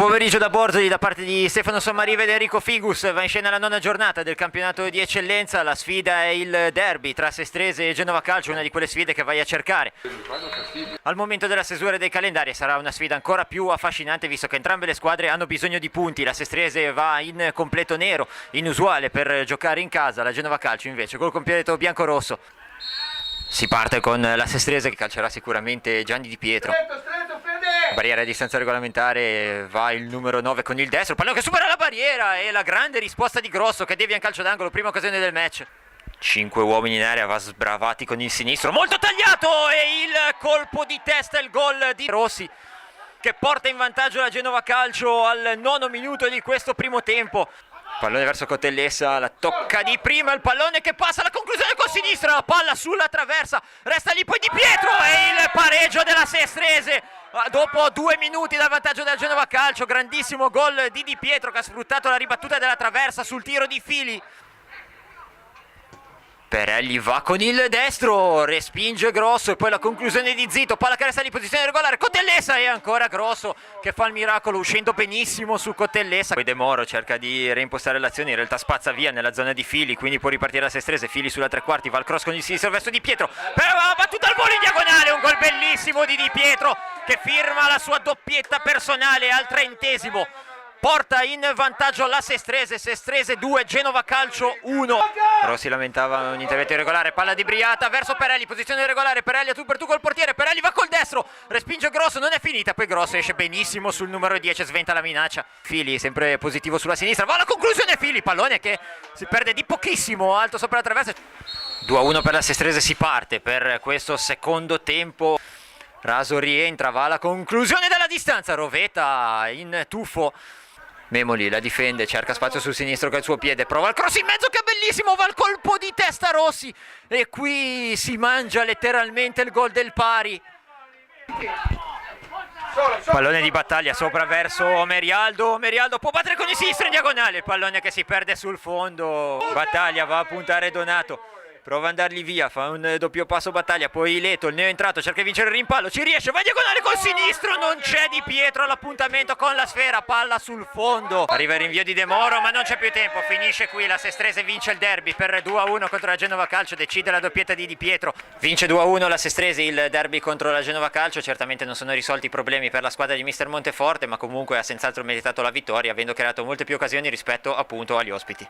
Buon pomeriggio da Borzoli da parte di Stefano Sommariva ed Enrico Figus. Va in scena la nona giornata del campionato di eccellenza. La sfida è il derby tra Sestrese e Genova Calcio, una di quelle sfide che vai a cercare al momento della stesura dei calendari. Sarà una sfida ancora più affascinante visto che entrambe le squadre hanno bisogno di punti. La Sestrese va in completo nero, inusuale per giocare in casa. La Genova Calcio invece col completo bianco-rosso. Si parte con la Sestrese che calcerà sicuramente Gianni Di Pietro. Barriera a distanza regolamentare, va il numero 9 con il destro, pallone che supera la barriera e la grande risposta di Grosso che devia in calcio d'angolo, prima occasione del match. 5 uomini in area, va sbravati con il sinistro, molto tagliato, e il colpo di testa, il gol di Rossi che porta in vantaggio la Genova Calcio al 9° minuto di questo primo tempo. Pallone verso Cotellessa, la tocca di prima, il pallone che passa alla conclusione con sinistra, la palla sulla traversa, resta lì poi Di Pietro e il pareggio della Sestrese dopo 2 minuti dal vantaggio della Genova Calcio. Grandissimo gol di Di Pietro che ha sfruttato la ribattuta della traversa sul tiro di Fili. Perelli va con il destro, respinge Grosso e poi la conclusione di Zito, palla che resta in posizione regolare, Cotellessa e ancora Grosso che fa il miracolo uscendo benissimo su Cotellessa. Poi De Moro cerca di reimpostare l'azione, in realtà spazza via nella zona di Fili, quindi può ripartire la Sestrese. Fili sulla tre quarti, va al cross con il sinistro verso Di Pietro, però ha battuto al volo in diagonale, un gol bellissimo di Di Pietro che firma la sua doppietta personale al 30°. Porta in vantaggio la Sestrese, Sestrese 2, Genova Calcio 1. Rossi lamentava un intervento irregolare, palla di Briata verso Perelli, posizione irregolare, Perelli a tu per tu col portiere, Perelli va col destro, respinge Grosso, non è finita, poi Grosso esce benissimo sul numero 10, sventa la minaccia. Fili sempre positivo sulla sinistra, va alla conclusione Fili, pallone che si perde di pochissimo, alto sopra la traversa. 2-1 per la Sestrese, si parte per questo secondo tempo. Raso rientra, va alla conclusione dalla distanza, Roveta in tuffo. Memoli la difende, cerca spazio sul sinistro con il suo piede, prova il cross in mezzo che è bellissimo, va il colpo di testa Rossi e qui si mangia letteralmente il gol del pari. Pallone di Battaglia sopra verso Merialdo, Merialdo può battere con il sinistro in diagonale, il pallone che si perde sul fondo. Battaglia va a puntare Donato, prova ad andargli via, fa un doppio passo Battaglia, poi Leto, il neo entrato, cerca di vincere il rimpallo, ci riesce, va diagonale col sinistro, non c'è Di Pietro all'appuntamento con la sfera, palla sul fondo. Arriva il rinvio di De Moro, ma non c'è più tempo, finisce qui, la Sestrese vince il derby per 2-1 contro la Genova Calcio, decide la doppietta di Di Pietro. Vince 2-1 la Sestrese il derby contro la Genova Calcio, certamente non sono risolti i problemi per la squadra di mister Monteforte, ma comunque ha senz'altro meritato la vittoria, avendo creato molte più occasioni rispetto appunto agli ospiti.